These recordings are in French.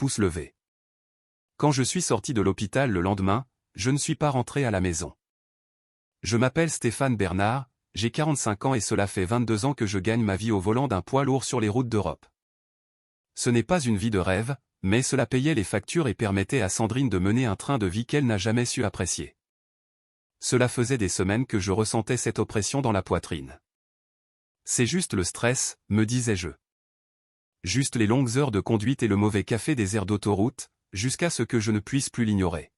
pouce levé. Quand je suis sorti de l'hôpital le lendemain, je ne suis pas rentré à la maison. Je m'appelle Stéphane Bernard, j'ai 45 ans et cela fait 22 ans que je gagne ma vie au volant d'un poids lourd sur les routes d'Europe. Ce n'est pas une vie de rêve, mais cela payait les factures et permettait à Sandrine de mener un train de vie qu'elle n'a jamais su apprécier. Cela faisait des semaines que je ressentais cette oppression dans la poitrine. C'est juste le stress, me disais-je. Juste les longues heures de conduite et le mauvais café des aires d'autoroute, jusqu'à ce que je ne puisse plus l'ignorer.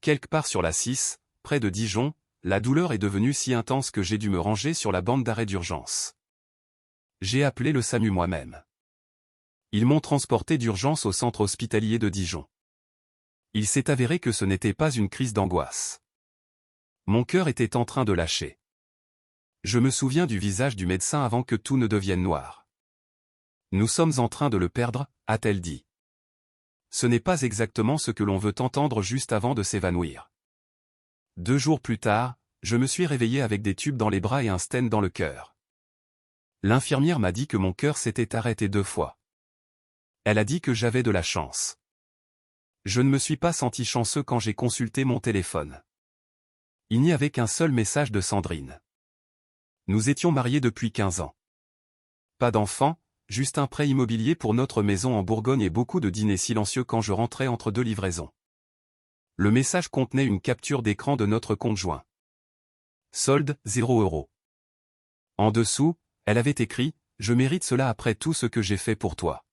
Quelque part sur la 6, près de Dijon, la douleur est devenue si intense que j'ai dû me ranger sur la bande d'arrêt d'urgence. J'ai appelé le SAMU moi-même. Ils m'ont transporté d'urgence au centre hospitalier de Dijon. Il s'est avéré que ce n'était pas une crise d'angoisse. Mon cœur était en train de lâcher. Je me souviens du visage du médecin avant que tout ne devienne noir. Nous sommes en train de le perdre, a-t-elle dit. Ce n'est pas exactement ce que l'on veut entendre juste avant de s'évanouir. 2 jours plus tard, je me suis réveillé avec des tubes dans les bras et un stent dans le cœur. L'infirmière m'a dit que mon cœur s'était arrêté 2 fois. Elle a dit que j'avais de la chance. Je ne me suis pas senti chanceux quand j'ai consulté mon téléphone. Il n'y avait qu'un seul message de Sandrine. Nous étions mariés depuis 15 ans. Pas d'enfants, juste un prêt immobilier pour notre maison en Bourgogne et beaucoup de dîners silencieux quand je rentrais entre 2 livraisons. Le message contenait une capture d'écran de notre compte joint. Solde, 0 €. En dessous, elle avait écrit « Je mérite cela après tout ce que j'ai fait pour toi. »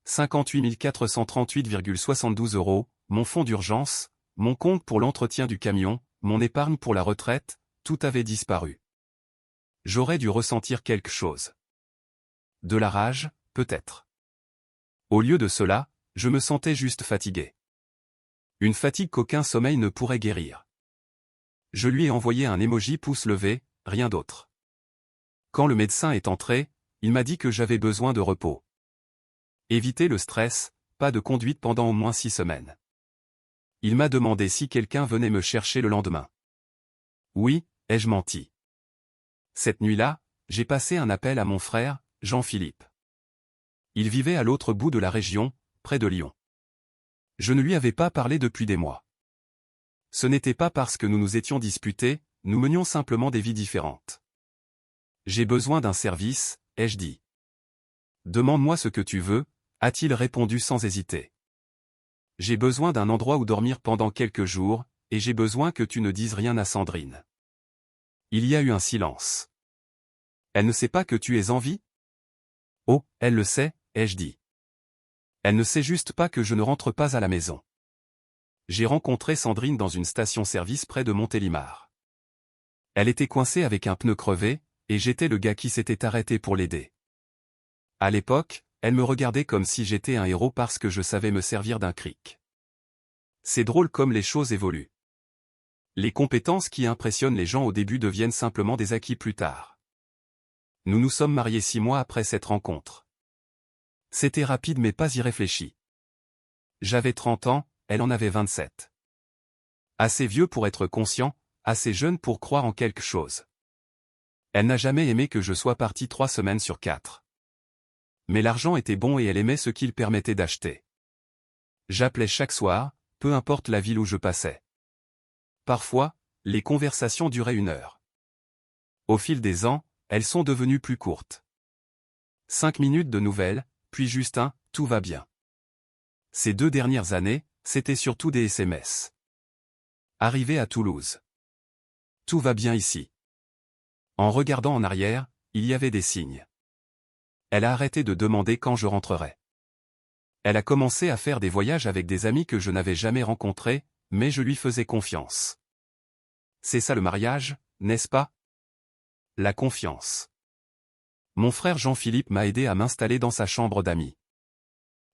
58 438,72 €, mon fonds d'urgence, mon compte pour l'entretien du camion, mon épargne pour la retraite, tout avait disparu. J'aurais dû ressentir quelque chose. De la rage, peut-être. Au lieu de cela, je me sentais juste fatigué. Une fatigue qu'aucun sommeil ne pourrait guérir. Je lui ai envoyé un emoji pouce levé, rien d'autre. Quand le médecin est entré, il m'a dit que j'avais besoin de repos. Éviter le stress, pas de conduite pendant au moins 6 semaines. Il m'a demandé si quelqu'un venait me chercher le lendemain. Oui, ai-je menti. Cette nuit-là, j'ai passé un appel à mon frère, Jean-Philippe. Il vivait à l'autre bout de la région, près de Lyon. Je ne lui avais pas parlé depuis des mois. Ce n'était pas parce que nous nous étions disputés, nous menions simplement des vies différentes. J'ai besoin d'un service, ai-je dit. Demande-moi ce que tu veux, a-t-il répondu sans hésiter. J'ai besoin d'un endroit où dormir pendant quelques jours, et j'ai besoin que tu ne dises rien à Sandrine. Il y a eu un silence. Elle ne sait pas que tu es en vie? Oh, elle le sait, ai-je dit. Elle ne sait juste pas que je ne rentre pas à la maison. J'ai rencontré Sandrine dans une station-service près de Montélimar. Elle était coincée avec un pneu crevé, et j'étais le gars qui s'était arrêté pour l'aider. À l'époque, elle me regardait comme si j'étais un héros parce que je savais me servir d'un cric. C'est drôle comme les choses évoluent. Les compétences qui impressionnent les gens au début deviennent simplement des acquis plus tard. Nous nous sommes mariés 6 mois après cette rencontre. C'était rapide mais pas irréfléchi. J'avais 30 ans, elle en avait 27. Assez vieux pour être conscient, assez jeune pour croire en quelque chose. Elle n'a jamais aimé que je sois parti 3 semaines sur 4. Mais l'argent était bon et elle aimait ce qu'il permettait d'acheter. J'appelais chaque soir, peu importe la ville où je passais. Parfois, les conversations duraient 1 heure. Au fil des ans, elles sont devenues plus courtes. 5 minutes de nouvelles, puis juste un « tout va bien ». Ces 2 dernières années, c'était surtout des SMS. Arrivé à Toulouse. Tout va bien ici. En regardant en arrière, il y avait des signes. Elle a arrêté de demander quand je rentrerais. Elle a commencé à faire des voyages avec des amis que je n'avais jamais rencontrés, mais je lui faisais confiance. C'est ça le mariage, n'est-ce pas? La confiance. Mon frère Jean-Philippe m'a aidé à m'installer dans sa chambre d'amis.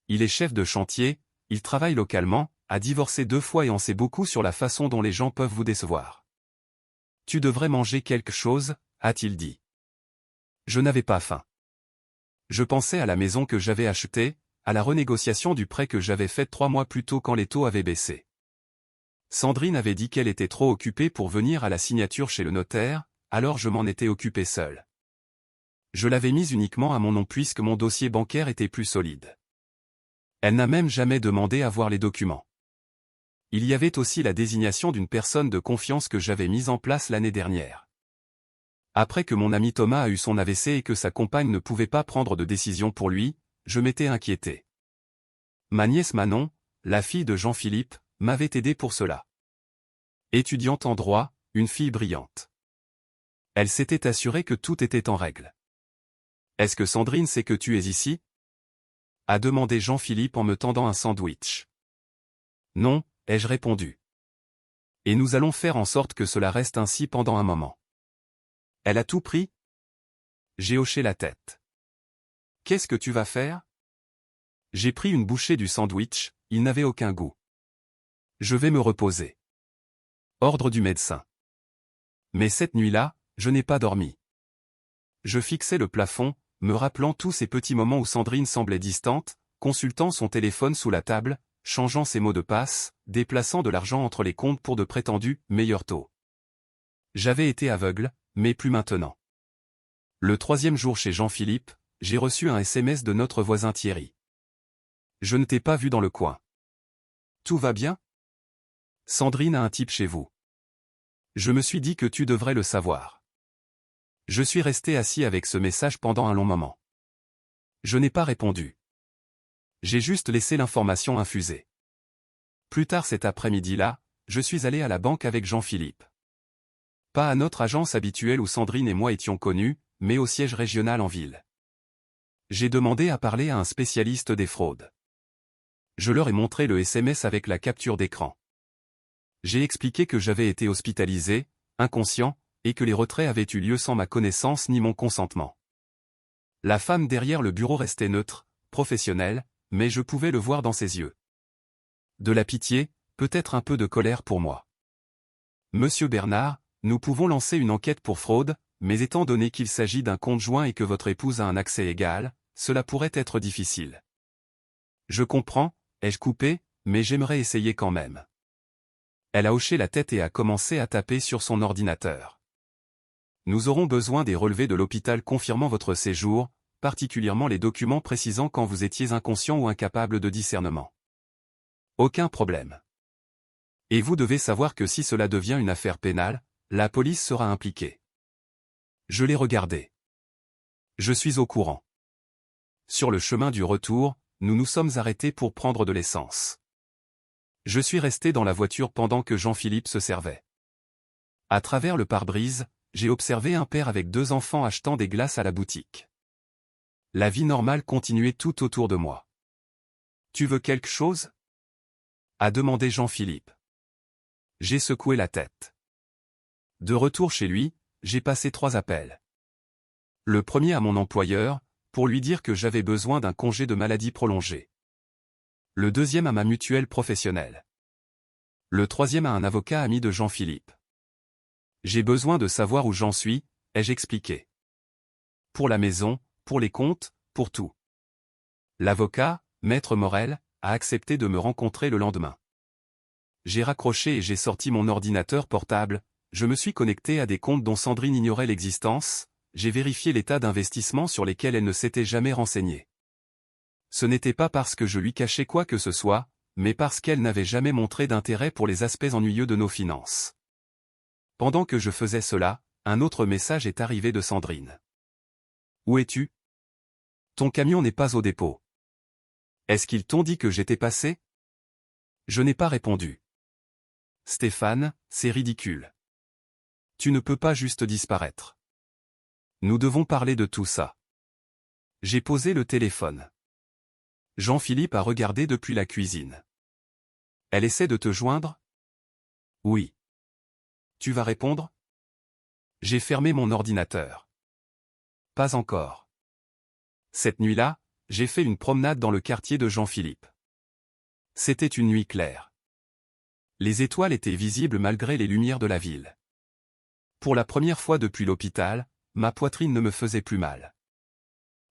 Il est chef de chantier, il travaille localement, a divorcé 2 fois et en sait beaucoup sur la façon dont les gens peuvent vous décevoir. Tu devrais manger quelque chose, a-t-il dit. Je n'avais pas faim. Je pensais à la maison que j'avais achetée, à la renégociation du prêt que j'avais fait 3 mois plus tôt quand les taux avaient baissé. Sandrine avait dit qu'elle était trop occupée pour venir à la signature chez le notaire, alors je m'en étais occupé seul. Je l'avais mise uniquement à mon nom puisque mon dossier bancaire était plus solide. Elle n'a même jamais demandé à voir les documents. Il y avait aussi la désignation d'une personne de confiance que j'avais mise en place l'année dernière. Après que mon ami Thomas a eu son AVC et que sa compagne ne pouvait pas prendre de décision pour lui, je m'étais inquiété. Ma nièce Manon, la fille de Jean-Philippe, m'avait aidé pour cela. Étudiante en droit, une fille brillante. Elle s'était assurée que tout était en règle. « Est-ce que Sandrine sait que tu es ici ?» a demandé Jean-Philippe en me tendant un sandwich. « Non », ai-je répondu. « Et nous allons faire en sorte que cela reste ainsi pendant un moment. » Elle a tout pris ? J'ai hoché la tête. « Qu'est-ce que tu vas faire ?» J'ai pris une bouchée du sandwich, il n'avait aucun goût. « Je vais me reposer. » Ordre du médecin. Mais cette nuit-là, je n'ai pas dormi. Je fixais le plafond, me rappelant tous ces petits moments où Sandrine semblait distante, consultant son téléphone sous la table, changeant ses mots de passe, déplaçant de l'argent entre les comptes pour de prétendus meilleurs taux. J'avais été aveugle, mais plus maintenant. Le 3e jour chez Jean-Philippe, j'ai reçu un SMS de notre voisin Thierry. « Je ne t'ai pas vu dans le coin. Tout va bien ? Sandrine a un type chez vous. Je me suis dit que tu devrais le savoir. » Je suis resté assis avec ce message pendant un long moment. Je n'ai pas répondu. J'ai juste laissé l'information infuser. Plus tard cet après-midi-là, je suis allé à la banque avec Jean-Philippe. Pas à notre agence habituelle où Sandrine et moi étions connus, mais au siège régional en ville. J'ai demandé à parler à un spécialiste des fraudes. Je leur ai montré le SMS avec la capture d'écran. J'ai expliqué que j'avais été hospitalisé, inconscient, et que les retraits avaient eu lieu sans ma connaissance ni mon consentement. La femme derrière le bureau restait neutre, professionnelle, mais je pouvais le voir dans ses yeux. De la pitié, peut-être un peu de colère pour moi. « Monsieur Bernard, nous pouvons lancer une enquête pour fraude, mais étant donné qu'il s'agit d'un compte joint et que votre épouse a un accès égal, cela pourrait être difficile. » Je comprends, ai-je coupé, mais j'aimerais essayer quand même. Elle a hoché la tête et a commencé à taper sur son ordinateur. Nous aurons besoin des relevés de l'hôpital confirmant votre séjour, particulièrement les documents précisant quand vous étiez inconscient ou incapable de discernement. Aucun problème. Et vous devez savoir que si cela devient une affaire pénale, la police sera impliquée. Je l'ai regardé. Je suis au courant. Sur le chemin du retour, nous nous sommes arrêtés pour prendre de l'essence. Je suis resté dans la voiture pendant que Jean-Philippe se servait. À travers le pare-brise, j'ai observé un père avec 2 enfants achetant des glaces à la boutique. La vie normale continuait tout autour de moi. « Tu veux quelque chose ?» a demandé Jean-Philippe. J'ai secoué la tête. De retour chez lui, j'ai passé 3 appels. Le premier à mon employeur, pour lui dire que j'avais besoin d'un congé de maladie prolongé. Le deuxième à ma mutuelle professionnelle. Le troisième à un avocat ami de Jean-Philippe. J'ai besoin de savoir où j'en suis, ai-je expliqué. Pour la maison, pour les comptes, pour tout. L'avocat, Maître Morel, a accepté de me rencontrer le lendemain. J'ai raccroché et j'ai sorti mon ordinateur portable, je me suis connecté à des comptes dont Sandrine ignorait l'existence, j'ai vérifié l'état d'investissement sur lesquels elle ne s'était jamais renseignée. Ce n'était pas parce que je lui cachais quoi que ce soit, mais parce qu'elle n'avait jamais montré d'intérêt pour les aspects ennuyeux de nos finances. Pendant que je faisais cela, un autre message est arrivé de Sandrine. « Où es-tu ? Ton camion n'est pas au dépôt. Est-ce qu'ils t'ont dit que j'étais passé ? » Je n'ai pas répondu. « Stéphane, c'est ridicule. Tu ne peux pas juste disparaître. Nous devons parler de tout ça. » J'ai posé le téléphone. Jean-Philippe a regardé depuis la cuisine. « Elle essaie de te joindre ? » « Oui. » « Tu vas répondre ? » J'ai fermé mon ordinateur. « Pas encore. » Cette nuit-là, j'ai fait une promenade dans le quartier de Jean-Philippe. C'était une nuit claire. Les étoiles étaient visibles malgré les lumières de la ville. Pour la première fois depuis l'hôpital, ma poitrine ne me faisait plus mal.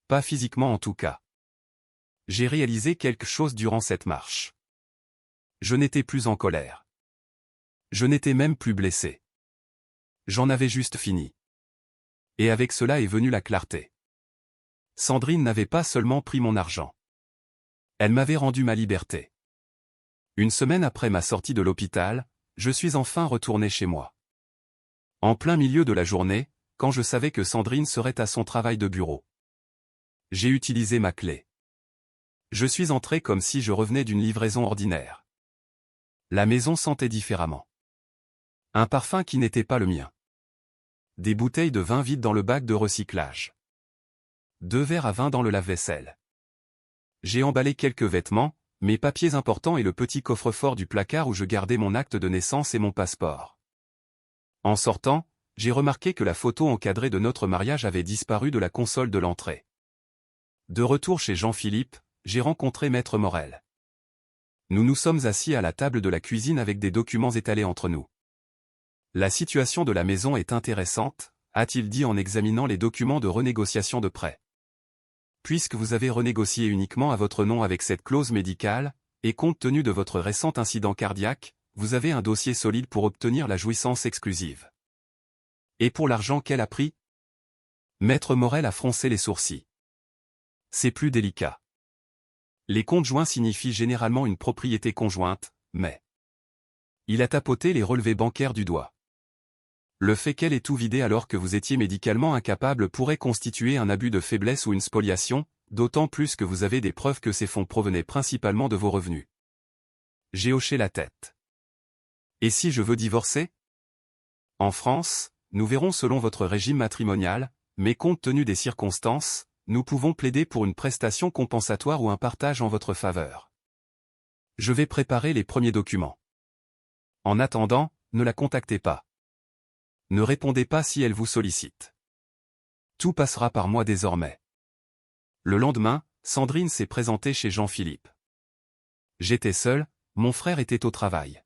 Pas physiquement en tout cas. J'ai réalisé quelque chose durant cette marche. Je n'étais plus en colère. Je n'étais même plus blessé. J'en avais juste fini. Et avec cela est venue la clarté. Sandrine n'avait pas seulement pris mon argent. Elle m'avait rendu ma liberté. Une semaine après ma sortie de l'hôpital, je suis enfin retourné chez moi. En plein milieu de la journée, quand je savais que Sandrine serait à son travail de bureau. J'ai utilisé ma clé. Je suis entré comme si je revenais d'une livraison ordinaire. La maison sentait différemment. Un parfum qui n'était pas le mien. Des bouteilles de vin vides dans le bac de recyclage. 2 verres à vin dans le lave-vaisselle. J'ai emballé quelques vêtements, mes papiers importants et le petit coffre-fort du placard où je gardais mon acte de naissance et mon passeport. En sortant, j'ai remarqué que la photo encadrée de notre mariage avait disparu de la console de l'entrée. De retour chez Jean-Philippe, j'ai rencontré Maître Morel. Nous nous sommes assis à la table de la cuisine avec des documents étalés entre nous. La situation de la maison est intéressante, a-t-il dit en examinant les documents de renégociation de prêt. Puisque vous avez renégocié uniquement à votre nom avec cette clause médicale, et compte tenu de votre récent incident cardiaque, vous avez un dossier solide pour obtenir la jouissance exclusive. Et pour l'argent qu'elle a pris? Maître Morel a froncé les sourcils. C'est plus délicat. Les comptes joints signifient généralement une propriété conjointe, mais... Il a tapoté les relevés bancaires du doigt. Le fait qu'elle ait tout vidé alors que vous étiez médicalement incapable pourrait constituer un abus de faiblesse ou une spoliation, d'autant plus que vous avez des preuves que ces fonds provenaient principalement de vos revenus. J'ai hoché la tête. Et si je veux divorcer? En France, nous verrons selon votre régime matrimonial, mais compte tenu des circonstances, nous pouvons plaider pour une prestation compensatoire ou un partage en votre faveur. Je vais préparer les premiers documents. En attendant, ne la contactez pas. Ne répondez pas si elle vous sollicite. Tout passera par moi désormais. Le lendemain, Sandrine s'est présentée chez Jean-Philippe. J'étais seul, mon frère était au travail.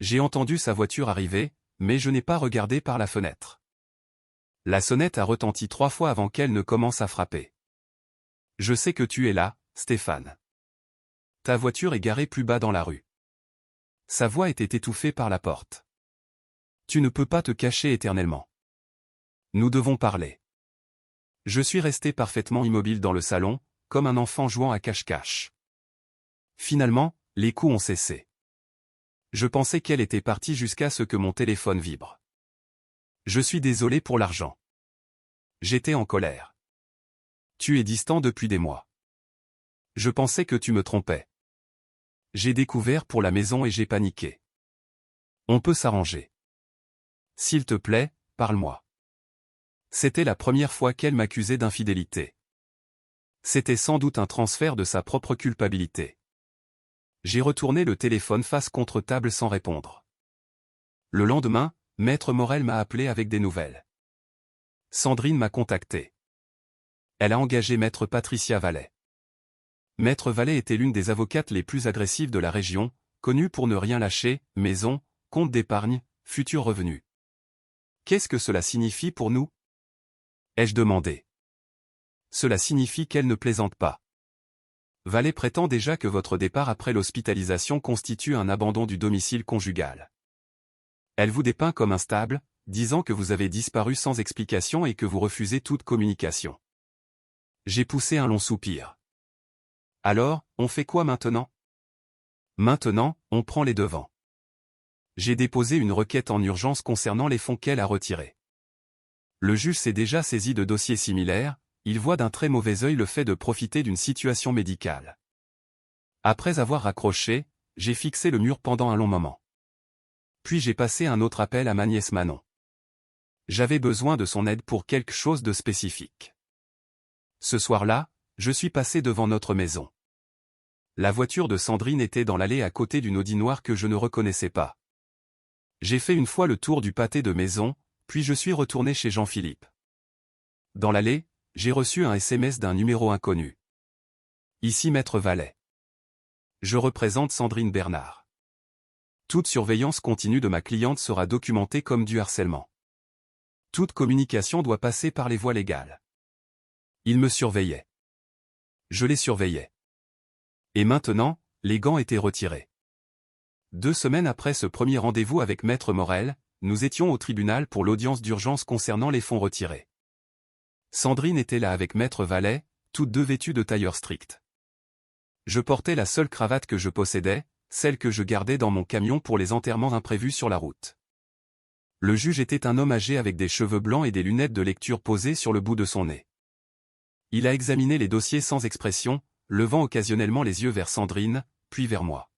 J'ai entendu sa voiture arriver, mais je n'ai pas regardé par la fenêtre. La sonnette a retenti 3 fois avant qu'elle ne commence à frapper. Je sais que tu es là, Stéphane. Ta voiture est garée plus bas dans la rue. Sa voix était étouffée par la porte. Tu ne peux pas te cacher éternellement. Nous devons parler. Je suis resté parfaitement immobile dans le salon, comme un enfant jouant à cache-cache. Finalement, les coups ont cessé. Je pensais qu'elle était partie jusqu'à ce que mon téléphone vibre. Je suis désolé pour l'argent. J'étais en colère. Tu es distant depuis des mois. Je pensais que tu me trompais. J'ai découvert pour la maison et j'ai paniqué. On peut s'arranger. S'il te plaît, parle-moi. C'était la première fois qu'elle m'accusait d'infidélité. C'était sans doute un transfert de sa propre culpabilité. J'ai retourné le téléphone face contre table sans répondre. Le lendemain, Maître Morel m'a appelé avec des nouvelles. Sandrine m'a contacté. Elle a engagé Maître Patricia Vallet. Maître Vallet était l'une des avocates les plus agressives de la région, connue pour ne rien lâcher, maison, compte d'épargne, futurs revenus. Qu'est-ce que cela signifie pour nous? Ai-je demandé. Cela signifie qu'elle ne plaisante pas. Vallet prétend déjà que votre départ après l'hospitalisation constitue un abandon du domicile conjugal. Elle vous dépeint comme instable, disant que vous avez disparu sans explication et que vous refusez toute communication. J'ai poussé un long soupir. Alors, on fait quoi maintenant? Maintenant, on prend les devants. J'ai déposé une requête en urgence concernant les fonds qu'elle a retirés. Le juge s'est déjà saisi de dossiers similaires, il voit d'un très mauvais œil le fait de profiter d'une situation médicale. Après avoir raccroché, j'ai fixé le mur pendant un long moment. Puis j'ai passé un autre appel à ma nièce Manon. J'avais besoin de son aide pour quelque chose de spécifique. Ce soir-là, je suis passé devant notre maison. La voiture de Sandrine était dans l'allée à côté d'une Audi noire que je ne reconnaissais pas. J'ai fait une fois le tour du pâté de maison, puis je suis retourné chez Jean-Philippe. Dans l'allée, j'ai reçu un SMS d'un numéro inconnu. Ici Maître Vallet. Je représente Sandrine Bernard. Toute surveillance continue de ma cliente sera documentée comme du harcèlement. Toute communication doit passer par les voies légales. Il me surveillait. Je les surveillais. Et maintenant, les gants étaient retirés. 2 semaines après ce premier rendez-vous avec Maître Morel, nous étions au tribunal pour l'audience d'urgence concernant les fonds retirés. Sandrine était là avec Maître Vallet, toutes deux vêtues de tailleur strict. Je portais la seule cravate que je possédais, celle que je gardais dans mon camion pour les enterrements imprévus sur la route. Le juge était un homme âgé avec des cheveux blancs et des lunettes de lecture posées sur le bout de son nez. Il a examiné les dossiers sans expression, levant occasionnellement les yeux vers Sandrine, puis vers moi.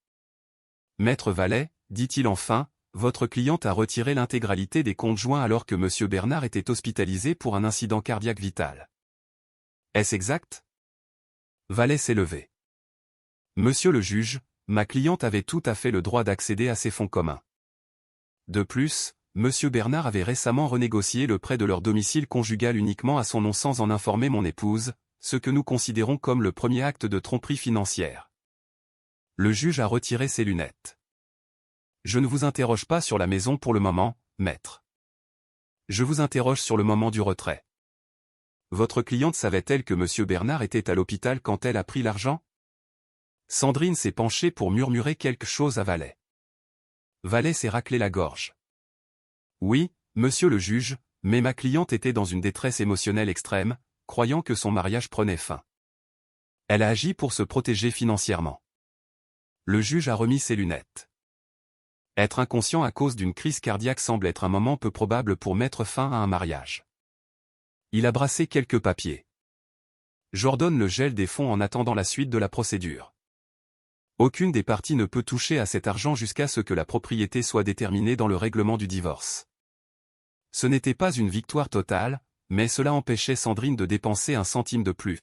« Maître Vallet, dit-il enfin, votre cliente a retiré l'intégralité des comptes joints alors que M. Bernard était hospitalisé pour un incident cardiaque vital. Est-ce exact ?» Vallet s'est levé. « Monsieur le juge, ma cliente avait tout à fait le droit d'accéder à ces fonds communs. De plus, M. Bernard avait récemment renégocié le prêt de leur domicile conjugal uniquement à son nom sans en informer mon épouse, ce que nous considérons comme le premier acte de tromperie financière. » Le juge a retiré ses lunettes. « Je ne vous interroge pas sur la maison pour le moment, maître. Je vous interroge sur le moment du retrait. Votre cliente savait-elle que M. Bernard était à l'hôpital quand elle a pris l'argent ?» Sandrine s'est penchée pour murmurer quelque chose à Vallet. Vallet s'est raclé la gorge. « Oui, monsieur le juge, mais ma cliente était dans une détresse émotionnelle extrême, croyant que son mariage prenait fin. Elle a agi pour se protéger financièrement. » Le juge a remis ses lunettes. Être inconscient à cause d'une crise cardiaque semble être un moment peu probable pour mettre fin à un mariage. Il a brassé quelques papiers. J'ordonne le gel des fonds en attendant la suite de la procédure. Aucune des parties ne peut toucher à cet argent jusqu'à ce que la propriété soit déterminée dans le règlement du divorce. Ce n'était pas une victoire totale, mais cela empêchait Sandrine de dépenser un centime de plus.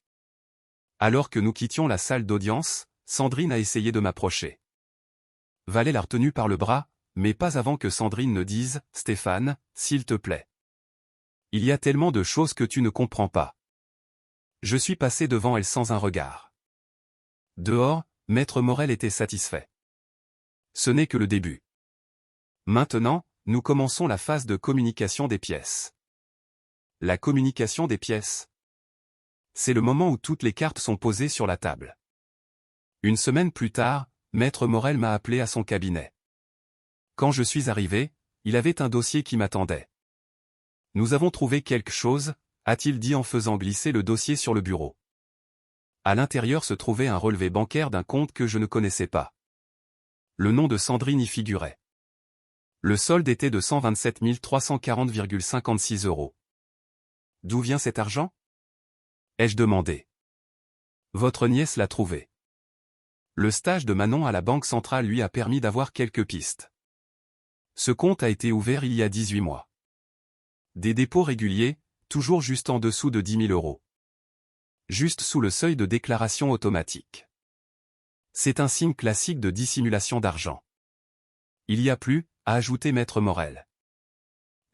Alors que nous quittions la salle d'audience, Sandrine a essayé de m'approcher. Vallet l'a retenue par le bras, mais pas avant que Sandrine ne dise « Stéphane, s'il te plaît. Il y a tellement de choses que tu ne comprends pas. » Je suis passé devant elle sans un regard. Dehors, Maître Morel était satisfait. Ce n'est que le début. Maintenant, nous commençons la phase de communication des pièces. La communication des pièces. C'est le moment où toutes les cartes sont posées sur la table. Une semaine plus tard, Maître Morel m'a appelé à son cabinet. Quand je suis arrivé, il avait un dossier qui m'attendait. « Nous avons trouvé quelque chose », a-t-il dit en faisant glisser le dossier sur le bureau. À l'intérieur se trouvait un relevé bancaire d'un compte que je ne connaissais pas. Le nom de Sandrine y figurait. Le solde était de 127 340,56 €. D'où vient cet argent ? Ai-je demandé. Votre nièce l'a trouvé. Le stage de Manon à la Banque Centrale lui a permis d'avoir quelques pistes. Ce compte a été ouvert il y a 18 mois. Des dépôts réguliers, toujours juste en dessous de 10 000 €. Juste sous le seuil de déclaration automatique. C'est un signe classique de dissimulation d'argent. Il y a plus, a ajouté Maître Morel.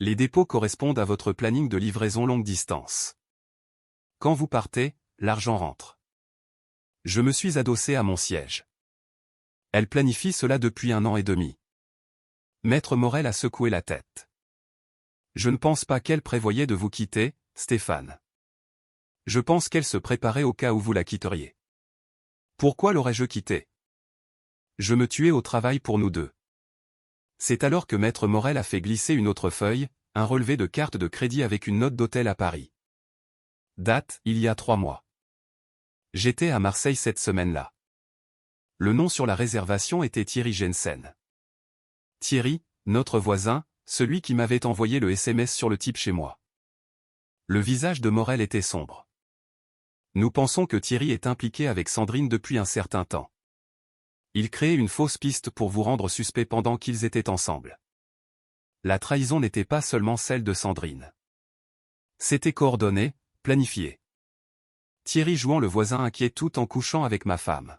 Les dépôts correspondent à votre planning de livraison longue distance. Quand vous partez, l'argent rentre. Je me suis adossé à mon siège. Elle planifie cela depuis 1 an et demi. Maître Morel a secoué la tête. Je ne pense pas qu'elle prévoyait de vous quitter, Stéphane. Je pense qu'elle se préparait au cas où vous la quitteriez. Pourquoi l'aurais-je quittée ? Je me tuais au travail pour nous deux. C'est alors que Maître Morel a fait glisser une autre feuille, un relevé de carte de crédit avec une note d'hôtel à Paris. Date, il y a 3 mois. J'étais à Marseille cette semaine-là. Le nom sur la réservation était Thierry Jensen. Thierry, notre voisin, celui qui m'avait envoyé le SMS sur le type chez moi. Le visage de Morel était sombre. Nous pensons que Thierry est impliqué avec Sandrine depuis un certain temps. Il créait une fausse piste pour vous rendre suspect pendant qu'ils étaient ensemble. La trahison n'était pas seulement celle de Sandrine. C'était coordonné, planifié. Thierry jouant le voisin inquiet tout en couchant avec ma femme.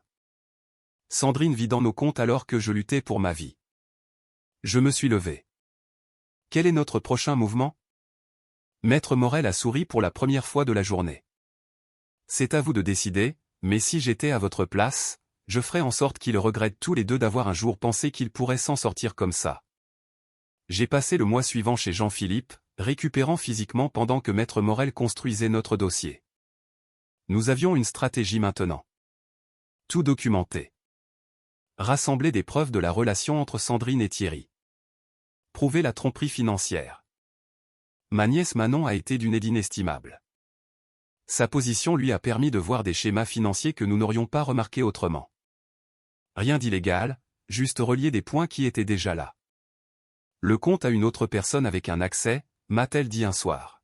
Sandrine vidant nos comptes alors que je luttais pour ma vie. Je me suis levé. Quel est notre prochain mouvement ? Maître Morel a souri pour la première fois de la journée. C'est à vous de décider, mais si j'étais à votre place, je ferais en sorte qu'ils regrettent tous les deux d'avoir un jour pensé qu'ils pourraient s'en sortir comme ça. J'ai passé le mois suivant chez Jean-Philippe, récupérant physiquement pendant que Maître Morel construisait notre dossier. Nous avions une stratégie maintenant. Tout documenté. Rassembler des preuves de la relation entre Sandrine et Thierry. Prouver la tromperie financière. Ma nièce Manon a été d'une aide inestimable. Sa position lui a permis de voir des schémas financiers que nous n'aurions pas remarqués autrement. Rien d'illégal, juste relier des points qui étaient déjà là. Le compte à une autre personne avec un accès, m'a-t-elle dit un soir.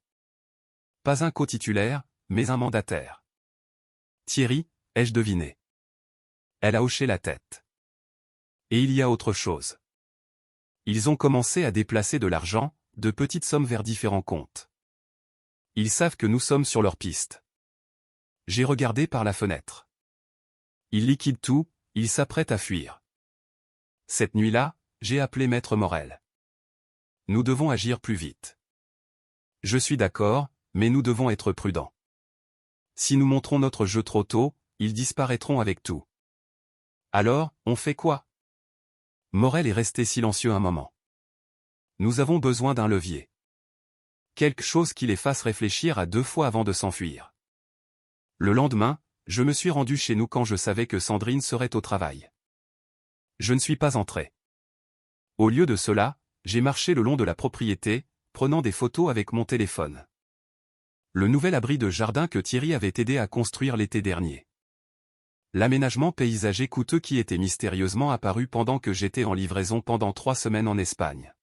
Pas un co-titulaire, mais un mandataire. Thierry, ai-je deviné. Elle a hoché la tête. Et il y a autre chose. Ils ont commencé à déplacer de l'argent, de petites sommes vers différents comptes. Ils savent que nous sommes sur leur piste. J'ai regardé par la fenêtre. Ils liquident tout, ils s'apprêtent à fuir. Cette nuit-là, j'ai appelé Maître Morel. Nous devons agir plus vite. Je suis d'accord, mais nous devons être prudents. Si nous montrons notre jeu trop tôt, ils disparaîtront avec tout. Alors, on fait quoi? Morel est resté silencieux un moment. Nous avons besoin d'un levier. Quelque chose qui les fasse réfléchir à deux fois avant de s'enfuir. Le lendemain, je me suis rendu chez nous quand je savais que Sandrine serait au travail. Je ne suis pas entré. Au lieu de cela, j'ai marché le long de la propriété, prenant des photos avec mon téléphone. Le nouvel abri de jardin que Thierry avait aidé à construire l'été dernier. L'aménagement paysager coûteux qui était mystérieusement apparu pendant que j'étais en livraison pendant 3 semaines en Espagne.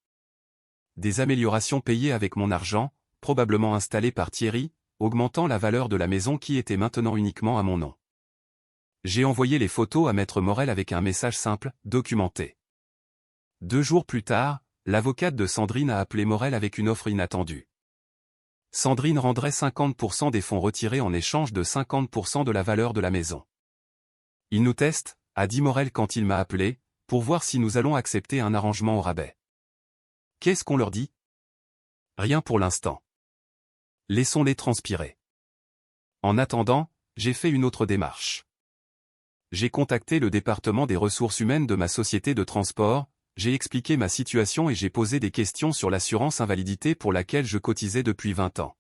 Des améliorations payées avec mon argent, probablement installées par Thierry, augmentant la valeur de la maison qui était maintenant uniquement à mon nom. J'ai envoyé les photos à Maître Morel avec un message simple, documenté. 2 jours plus tard, l'avocate de Sandrine a appelé Morel avec une offre inattendue. Sandrine rendrait 50% des fonds retirés en échange de 50% de la valeur de la maison. Il nous teste, a dit Morel quand il m'a appelé, pour voir si nous allons accepter un arrangement au rabais. Qu'est-ce qu'on leur dit? Rien pour l'instant. Laissons-les transpirer. En attendant, j'ai fait une autre démarche. J'ai contacté le département des ressources humaines de ma société de transport, j'ai expliqué ma situation et j'ai posé des questions sur l'assurance invalidité pour laquelle je cotisais depuis 20 ans.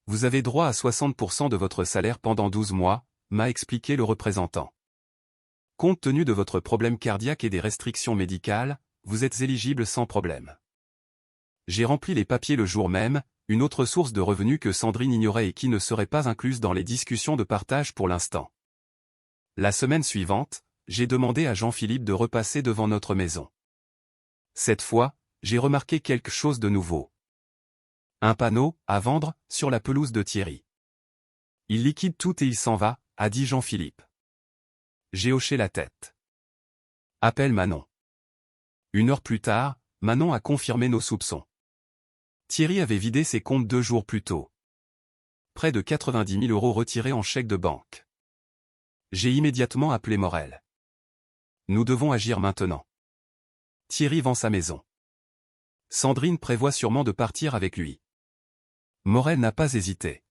Vous avez droit à 60% de votre salaire pendant 12 mois, m'a expliqué le représentant. Compte tenu de votre problème cardiaque et des restrictions médicales, vous êtes éligible sans problème. J'ai rempli les papiers le jour même, une autre source de revenus que Sandrine ignorait et qui ne serait pas incluse dans les discussions de partage pour l'instant. La semaine suivante, j'ai demandé à Jean-Philippe de repasser devant notre maison. Cette fois, j'ai remarqué quelque chose de nouveau. Un panneau, à vendre, sur la pelouse de Thierry. Il liquide tout et il s'en va, a dit Jean-Philippe. J'ai hoché la tête. Appelle Manon. 1 heure plus tard, Manon a confirmé nos soupçons. Thierry avait vidé ses comptes 2 jours plus tôt. Près de 90 000 € retirés en chèque de banque. J'ai immédiatement appelé Morel. Nous devons agir maintenant. Thierry vend sa maison. Sandrine prévoit sûrement de partir avec lui. Morel n'a pas hésité.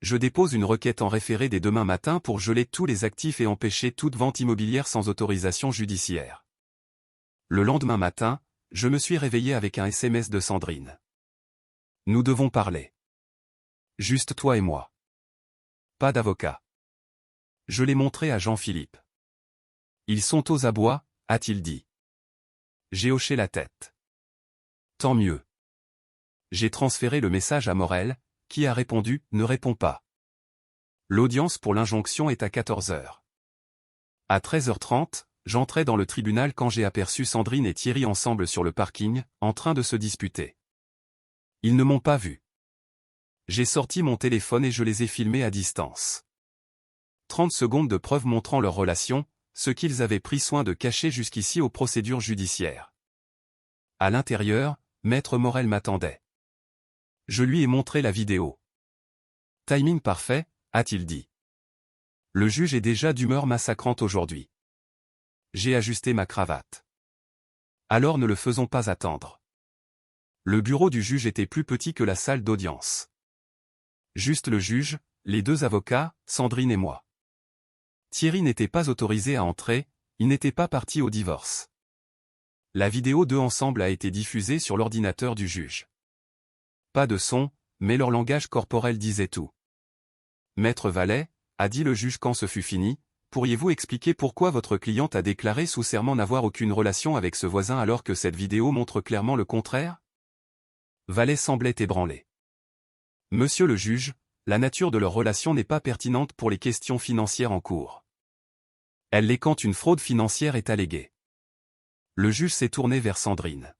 Je dépose une requête en référé dès demain matin pour geler tous les actifs et empêcher toute vente immobilière sans autorisation judiciaire. Le lendemain matin, je me suis réveillé avec un SMS de Sandrine. Nous devons parler. Juste toi et moi. Pas d'avocat. Je l'ai montré à Jean-Philippe. Ils sont aux abois, a-t-il dit. J'ai hoché la tête. Tant mieux. J'ai transféré le message à Morel, qui a répondu « Ne réponds pas ». L'audience pour l'injonction est à 14 h. À 13h30, j'entrais dans le tribunal quand j'ai aperçu Sandrine et Thierry ensemble sur le parking, en train de se disputer. Ils ne m'ont pas vu. J'ai sorti mon téléphone et je les ai filmés à distance. 30 secondes de preuves montrant leur relation, ce qu'ils avaient pris soin de cacher jusqu'ici aux procédures judiciaires. À l'intérieur, Maître Morel m'attendait. Je lui ai montré la vidéo. Timing parfait, a-t-il dit. Le juge est déjà d'humeur massacrante aujourd'hui. J'ai ajusté ma cravate. Alors ne le faisons pas attendre. Le bureau du juge était plus petit que la salle d'audience. Juste le juge, les 2 avocats, Sandrine et moi. Thierry n'était pas autorisé à entrer, il n'était pas parti au divorce. La vidéo d'eux ensemble a été diffusée sur l'ordinateur du juge. Pas de son, mais leur langage corporel disait tout. Maître Vallet, a dit le juge quand ce fut fini, pourriez-vous expliquer pourquoi votre cliente a déclaré sous serment n'avoir aucune relation avec ce voisin alors que cette vidéo montre clairement le contraire? Vallet semblait ébranlé. Monsieur le juge, la nature de leur relation n'est pas pertinente pour les questions financières en cours. Elle l'est quand une fraude financière est alléguée. Le juge s'est tourné vers Sandrine.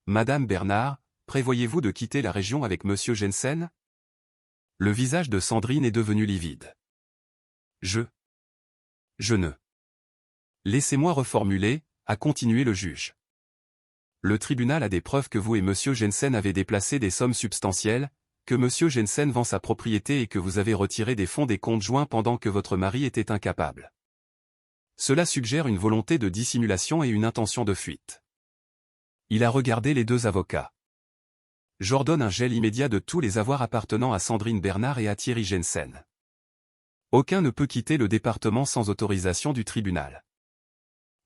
Madame Bernard, prévoyez-vous de quitter la région avec Monsieur Jensen? Le visage de Sandrine est devenu livide. Je ne. Laissez-moi reformuler, a continué le juge. Le tribunal a des preuves que vous et Monsieur Jensen avez déplacé des sommes substantielles, que Monsieur Jensen vend sa propriété et que vous avez retiré des fonds des comptes joints pendant que votre mari était incapable. Cela suggère une volonté de dissimulation et une intention de fuite. Il a regardé les deux avocats. J'ordonne un gel immédiat de tous les avoirs appartenant à Sandrine Bernard et à Thierry Jensen. Aucun ne peut quitter le département sans autorisation du tribunal.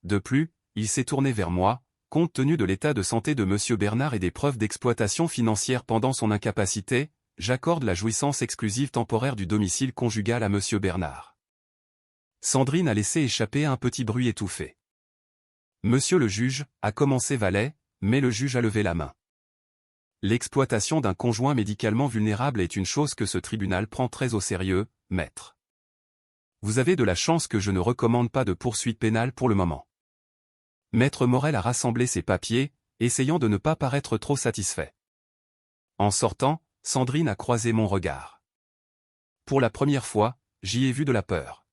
De plus, il s'est tourné vers moi, compte tenu de l'état de santé de Monsieur Bernard et des preuves d'exploitation financière pendant son incapacité, j'accorde la jouissance exclusive temporaire du domicile conjugal à Monsieur Bernard. Sandrine a laissé échapper un petit bruit étouffé. Monsieur le juge, a commencé Vallet, mais le juge a levé la main. L'exploitation d'un conjoint médicalement vulnérable est une chose que ce tribunal prend très au sérieux, maître. Vous avez de la chance que je ne recommande pas de poursuite pénale pour le moment. Maître Morel a rassemblé ses papiers, essayant de ne pas paraître trop satisfait. En sortant, Sandrine a croisé mon regard. Pour la première fois, j'y ai vu de la peur.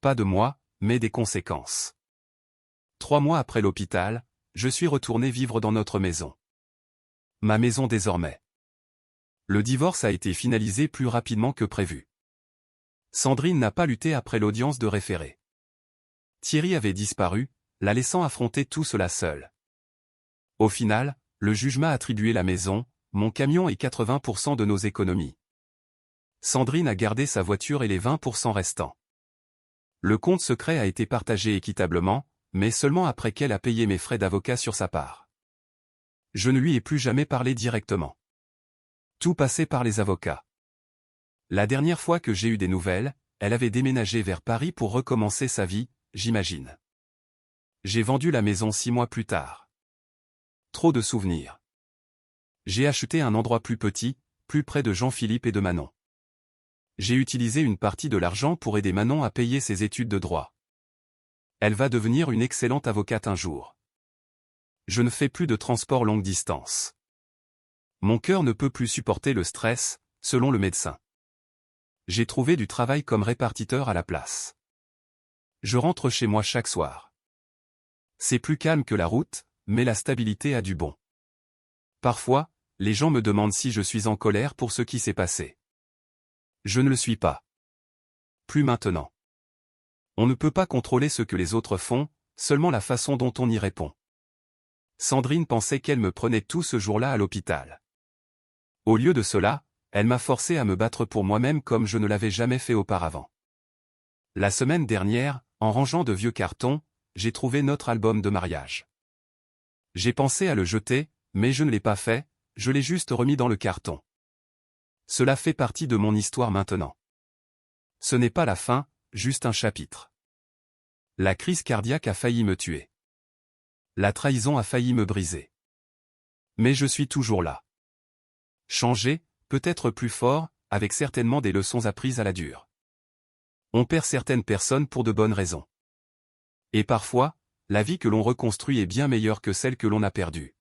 Pas de moi, mais des conséquences. 3 mois après l'hôpital, je suis retourné vivre dans notre maison. Ma maison désormais. Le divorce a été finalisé plus rapidement que prévu. Sandrine n'a pas lutté après l'audience de référé. Thierry avait disparu, la laissant affronter tout cela seul. Au final, le juge m'a attribué la maison, mon camion et 80% de nos économies. Sandrine a gardé sa voiture et les 20% restants. Le compte secret a été partagé équitablement, mais seulement après qu'elle a payé mes frais d'avocat sur sa part. Je ne lui ai plus jamais parlé directement. Tout passait par les avocats. La dernière fois que j'ai eu des nouvelles, elle avait déménagé vers Paris pour recommencer sa vie, j'imagine. J'ai vendu la maison 6 mois plus tard. Trop de souvenirs. J'ai acheté un endroit plus petit, plus près de Jean-Philippe et de Manon. J'ai utilisé une partie de l'argent pour aider Manon à payer ses études de droit. Elle va devenir une excellente avocate un jour. Je ne fais plus de transport longue distance. Mon cœur ne peut plus supporter le stress, selon le médecin. J'ai trouvé du travail comme répartiteur à la place. Je rentre chez moi chaque soir. C'est plus calme que la route, mais la stabilité a du bon. Parfois, les gens me demandent si je suis en colère pour ce qui s'est passé. Je ne le suis pas. Plus maintenant. On ne peut pas contrôler ce que les autres font, seulement la façon dont on y répond. Sandrine pensait qu'elle me prenait tout ce jour-là à l'hôpital. Au lieu de cela, elle m'a forcé à me battre pour moi-même comme je ne l'avais jamais fait auparavant. La semaine dernière, en rangeant de vieux cartons, j'ai trouvé notre album de mariage. J'ai pensé à le jeter, mais je ne l'ai pas fait, je l'ai juste remis dans le carton. Cela fait partie de mon histoire maintenant. Ce n'est pas la fin, juste un chapitre. La crise cardiaque a failli me tuer. La trahison a failli me briser. Mais je suis toujours là. Changé, peut-être plus fort, avec certainement des leçons apprises à la dure. On perd certaines personnes pour de bonnes raisons. Et parfois, la vie que l'on reconstruit est bien meilleure que celle que l'on a perdue.